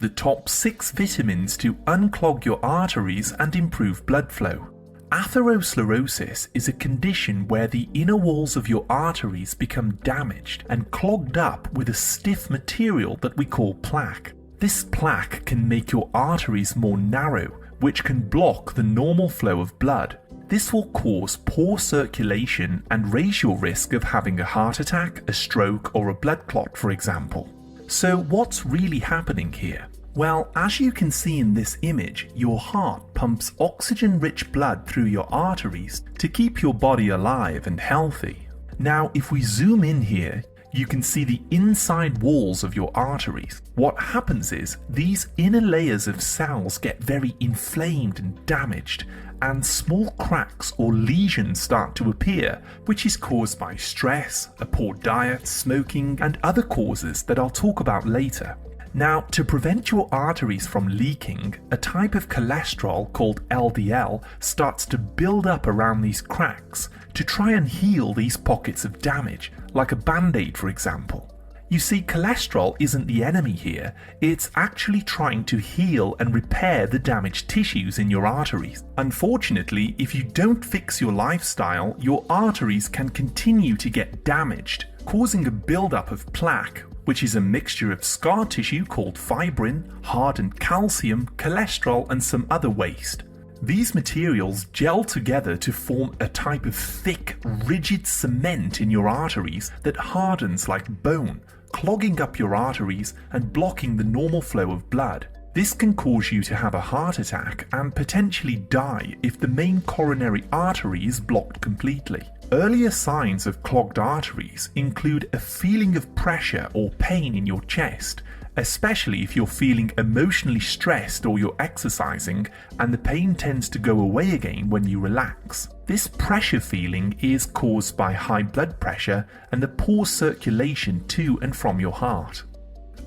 the top 6 vitamins to unclog your arteries and improve blood flow. Atherosclerosis is a condition where the inner walls of your arteries become damaged and clogged up with a stiff material that we call plaque. This plaque can make your arteries more narrow, which can block the normal flow of blood. This will cause poor circulation and raise your risk of having a heart attack, a stroke, or a blood clot, for example. So what's really happening here? Well, as you can see in this image, your heart pumps oxygen-rich blood through your arteries to keep your body alive and healthy. Now, if we zoom in here, you can see the inside walls of your arteries. What happens is these inner layers of cells get very inflamed and damaged, and small cracks or lesions start to appear, which is caused by stress, a poor diet, smoking, and other causes that I'll talk about later. Now, to prevent your arteries from leaking, a type of cholesterol called LDL starts to build up around these cracks to try and heal these pockets of damage, like a band-aid, for example. You see, cholesterol isn't the enemy here, it's actually trying to heal and repair the damaged tissues in your arteries. Unfortunately, if you don't fix your lifestyle, your arteries can continue to get damaged, causing a buildup of plaque, which is a mixture of scar tissue called fibrin, hardened calcium, cholesterol, and some other waste. These materials gel together to form a type of thick, rigid cement in your arteries that hardens like bone, clogging up your arteries and blocking the normal flow of blood. This can cause you to have a heart attack and potentially die if the main coronary artery is blocked completely. Earlier signs of clogged arteries include a feeling of pressure or pain in your chest, especially if you're feeling emotionally stressed or you're exercising, and the pain tends to go away again when you relax. This pressure feeling is caused by high blood pressure and the poor circulation to and from your heart.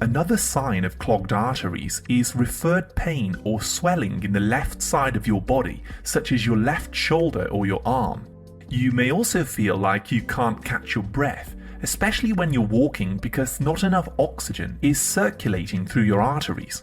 Another sign of clogged arteries is referred pain or swelling in the left side of your body, such as your left shoulder or your arm. You may also feel like you can't catch your breath, especially when you're walking because not enough oxygen is circulating through your arteries.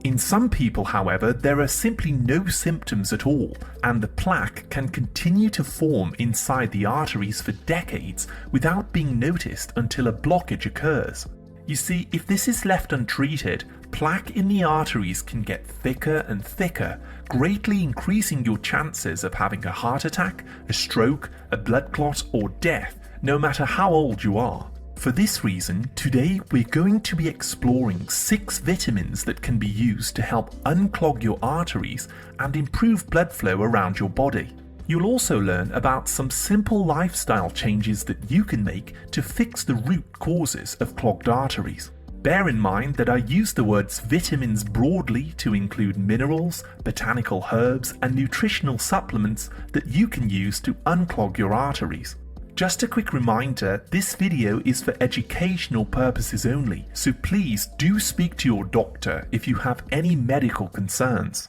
In some people, however, there are simply no symptoms at all, and the plaque can continue to form inside the arteries for decades without being noticed until a blockage occurs. You see, if this is left untreated, plaque in the arteries can get thicker and thicker, greatly increasing your chances of having a heart attack, a stroke, a blood clot, or death, no matter how old you are. For this reason, today we're going to be exploring 6 vitamins that can be used to help unclog your arteries and improve blood flow around your body. You'll also learn about some simple lifestyle changes that you can make to fix the root causes of clogged arteries. Bear in mind that I use the words vitamins broadly to include minerals, botanical herbs, and nutritional supplements that you can use to unclog your arteries. Just a quick reminder, this video is for educational purposes only, so please do speak to your doctor if you have any medical concerns.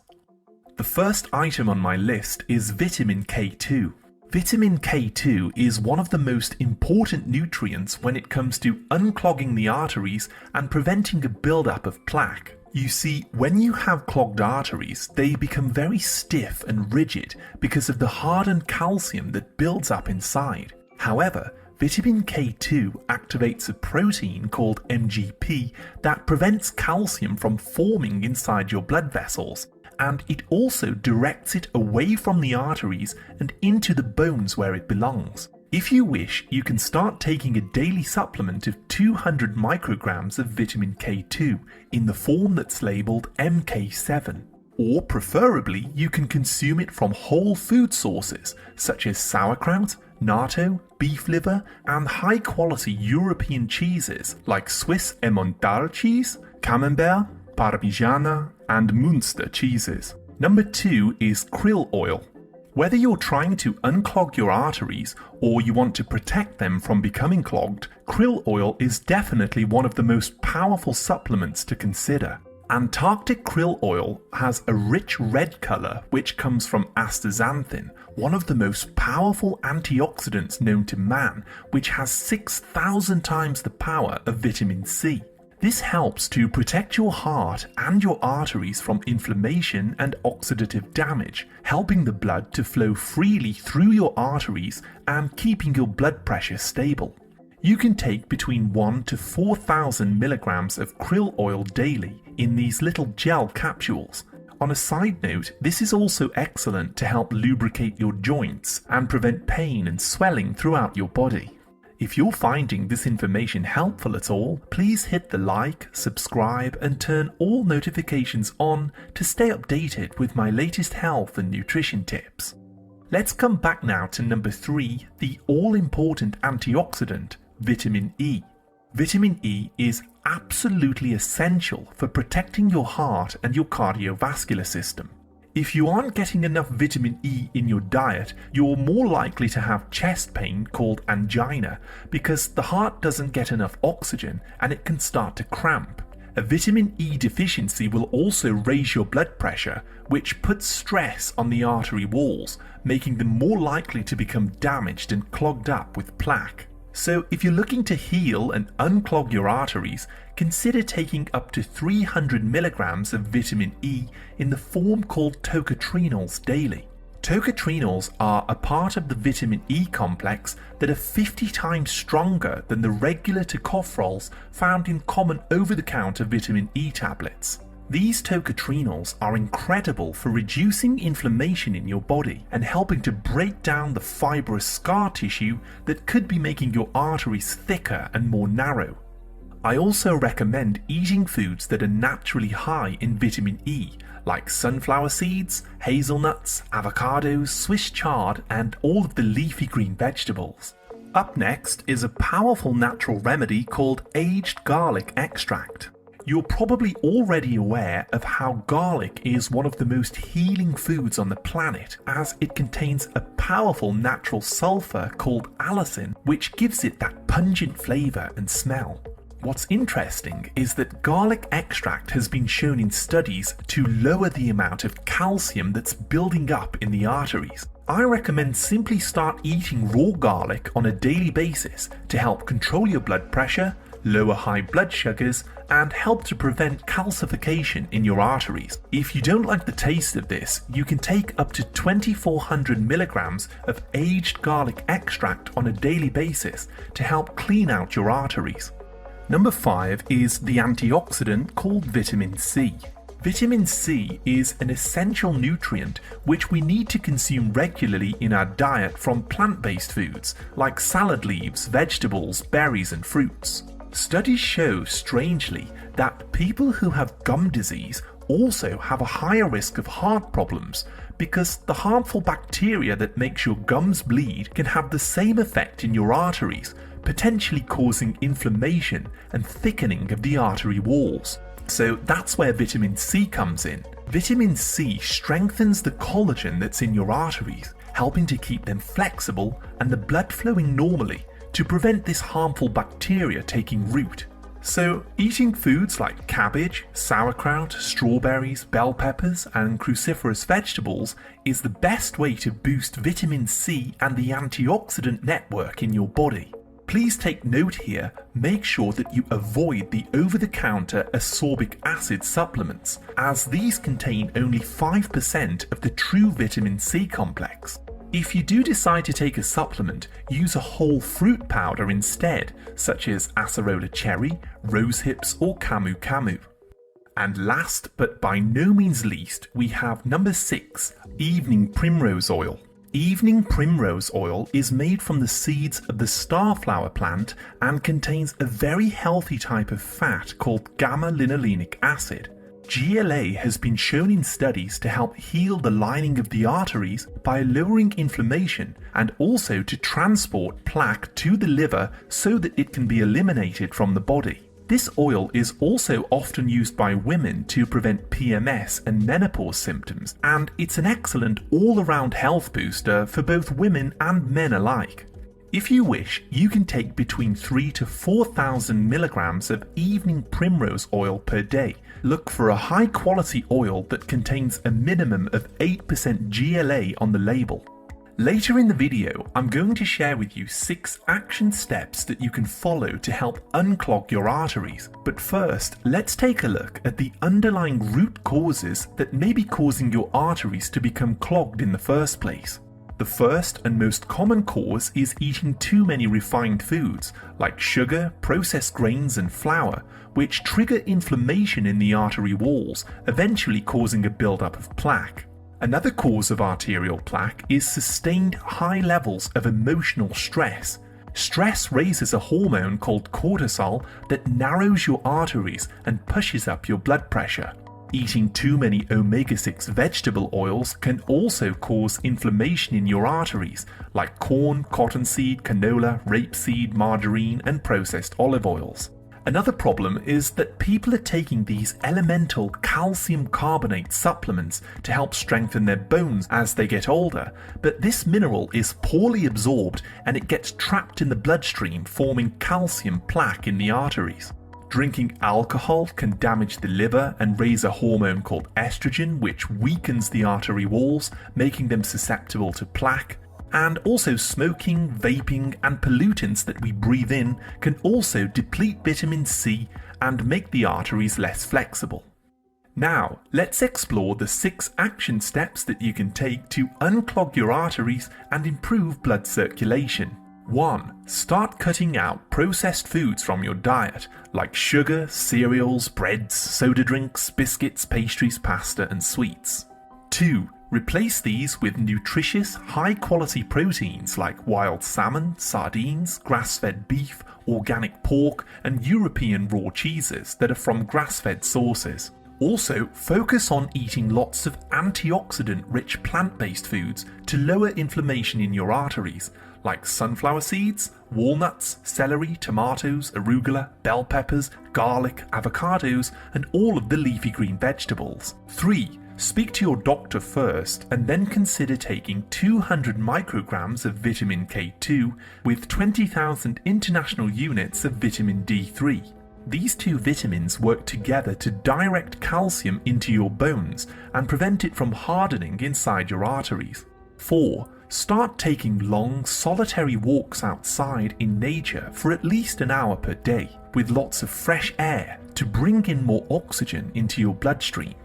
The first item on my list is vitamin K2. Vitamin K2 is one of the most important nutrients when it comes to unclogging the arteries and preventing a buildup of plaque. You see, when you have clogged arteries, they become very stiff and rigid because of the hardened calcium that builds up inside. However, vitamin K2 activates a protein called MGP that prevents calcium from forming inside your blood vessels, and it also directs it away from the arteries and into the bones where it belongs. If you wish, you can start taking a daily supplement of 200 micrograms of vitamin K2 in the form that's labeled MK7. Or preferably, you can consume it from whole food sources such as sauerkraut, natto, beef liver, and high-quality European cheeses like Swiss Emmental cheese, Camembert, Parmigiana, and Munster cheeses. Number 2 is krill oil. Whether you're trying to unclog your arteries or you want to protect them from becoming clogged, krill oil is definitely one of the most powerful supplements to consider. Antarctic krill oil has a rich red color which comes from astaxanthin, one of the most powerful antioxidants known to man, which has 6,000 times the power of vitamin C. This helps to protect your heart and your arteries from inflammation and oxidative damage, helping the blood to flow freely through your arteries and keeping your blood pressure stable. You can take between 1 to 4,000 milligrams of krill oil daily in these little gel capsules. On a side note, this is also excellent to help lubricate your joints and prevent pain and swelling throughout your body. If you're finding this information helpful at all, please hit the like, subscribe, and turn all notifications on to stay updated with my latest health and nutrition tips. Let's come back now to number 3, the all-important antioxidant, vitamin E. Vitamin E is absolutely essential for protecting your heart and your cardiovascular system. If you aren't getting enough vitamin E in your diet, you're more likely to have chest pain called angina because the heart doesn't get enough oxygen and it can start to cramp. A vitamin E deficiency will also raise your blood pressure, which puts stress on the artery walls, making them more likely to become damaged and clogged up with plaque. So if you're looking to heal and unclog your arteries, consider taking up to 300 milligrams of vitamin E in the form called tocotrienols daily. Tocotrienols are a part of the vitamin E complex that are 50 times stronger than the regular tocopherols found in common over-the-counter vitamin E tablets. These tocotrienols are incredible for reducing inflammation in your body and helping to break down the fibrous scar tissue that could be making your arteries thicker and more narrow. I also recommend eating foods that are naturally high in vitamin E, like sunflower seeds, hazelnuts, avocados, Swiss chard, and all of the leafy green vegetables. Up next is a powerful natural remedy called aged garlic extract. You're probably already aware of how garlic is one of the most healing foods on the planet, as it contains a powerful natural sulfur called allicin, which gives it that pungent flavor and smell. What's interesting is that garlic extract has been shown in studies to lower the amount of calcium that's building up in the arteries. I recommend simply start eating raw garlic on a daily basis to help control your blood pressure, lower high blood sugars, and help to prevent calcification in your arteries. If you don't like the taste of this, you can take up to 2,400 milligrams of aged garlic extract on a daily basis to help clean out your arteries. Number 5 is the antioxidant called vitamin C. Vitamin C is an essential nutrient which we need to consume regularly in our diet from plant-based foods like salad leaves, vegetables, berries, and fruits. Studies show, strangely, that people who have gum disease also have a higher risk of heart problems because the harmful bacteria that makes your gums bleed can have the same effect in your arteries, potentially causing inflammation and thickening of the artery walls. So that's where vitamin C comes in. Vitamin C strengthens the collagen that's in your arteries, helping to keep them flexible and the blood flowing normally to prevent this harmful bacteria taking root. So eating foods like cabbage, sauerkraut, strawberries, bell peppers, and cruciferous vegetables is the best way to boost vitamin C and the antioxidant network in your body. Please take note here, make sure that you avoid the over-the-counter ascorbic acid supplements, as these contain only 5% of the true vitamin C complex. If you do decide to take a supplement, use a whole fruit powder instead, such as acerola cherry, rose hips, or camu camu. And last but by no means least, we have number 6, evening primrose oil. Evening primrose oil is made from the seeds of the starflower plant and contains a very healthy type of fat called gamma-linolenic acid. GLA has been shown in studies to help heal the lining of the arteries by lowering inflammation and also to transport plaque to the liver so that it can be eliminated from the body. This oil is also often used by women to prevent PMS and menopause symptoms, and it's an excellent all-around health booster for both women and men alike. If you wish, you can take between 3,000 to 4,000 milligrams of evening primrose oil per day. Look for a high-quality oil that contains a minimum of 8% GLA on the label. Later in the video, I'm going to share with you 6 action steps that you can follow to help unclog your arteries. But first, let's take a look at the underlying root causes that may be causing your arteries to become clogged in the first place. The first and most common cause is eating too many refined foods, like sugar, processed grains and flour, which trigger inflammation in the artery walls, eventually causing a buildup of plaque. Another cause of arterial plaque is sustained high levels of emotional stress. Stress raises a hormone called cortisol that narrows your arteries and pushes up your blood pressure. Eating too many omega-6 vegetable oils can also cause inflammation in your arteries, like corn, cottonseed, canola, rapeseed, margarine, and processed olive oils. Another problem is that people are taking these elemental calcium carbonate supplements to help strengthen their bones as they get older, but this mineral is poorly absorbed and it gets trapped in the bloodstream, forming calcium plaque in the arteries. Drinking alcohol can damage the liver and raise a hormone called estrogen, which weakens the artery walls, making them susceptible to plaque. And also smoking, vaping, and pollutants that we breathe in can also deplete vitamin C and make the arteries less flexible. Now, let's explore the 6 action steps that you can take to unclog your arteries and improve blood circulation. 1. Start cutting out processed foods from your diet, like sugar, cereals, breads, soda drinks, biscuits, pastries, pasta, and sweets. 2. Replace these with nutritious, high-quality proteins like wild salmon, sardines, grass-fed beef, organic pork, and European raw cheeses that are from grass-fed sources. Also, focus on eating lots of antioxidant-rich plant-based foods to lower inflammation in your arteries, like sunflower seeds, walnuts, celery, tomatoes, arugula, bell peppers, garlic, avocados, and all of the leafy green vegetables. 3. Speak to your doctor first and then consider taking 200 micrograms of vitamin K2 with 20,000 international units of vitamin D3. These 2 vitamins work together to direct calcium into your bones and prevent it from hardening inside your arteries. 4. Start taking long, solitary walks outside in nature for at least an hour per day with lots of fresh air to bring in more oxygen into your bloodstream.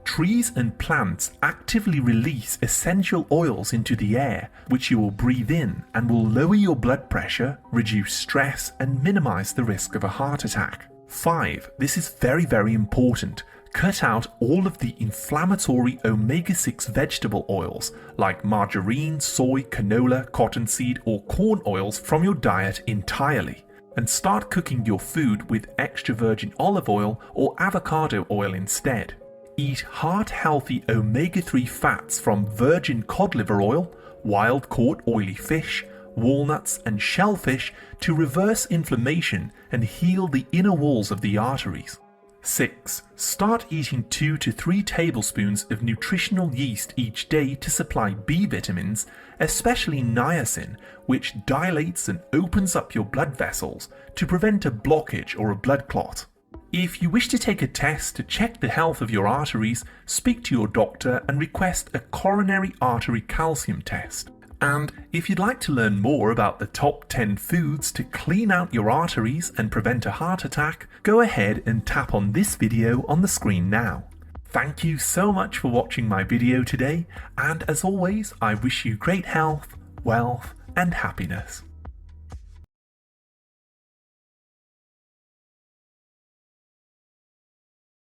Trees and plants actively release essential oils into the air, which you will breathe in and will lower your blood pressure, reduce stress, and minimize the risk of a heart attack. 5. This is very important. Cut out all of the inflammatory omega-6 vegetable oils like margarine, soy, canola, cottonseed, or corn oils from your diet entirely, and start cooking your food with extra virgin olive oil or avocado oil instead. Eat heart-healthy omega-3 fats from virgin cod liver oil, wild-caught oily fish, walnuts, and shellfish to reverse inflammation and heal the inner walls of the arteries. 6. Start eating 2 to 3 tablespoons of nutritional yeast each day to supply B vitamins, especially niacin, which dilates and opens up your blood vessels to prevent a blockage or a blood clot. If you wish to take a test to check the health of your arteries, speak to your doctor and request a coronary artery calcium test. And if you'd like to learn more about the top 10 foods to clean out your arteries and prevent a heart attack, go ahead and tap on this video on the screen now. Thank you so much for watching my video today, and as always, I wish you great health, wealth, and happiness.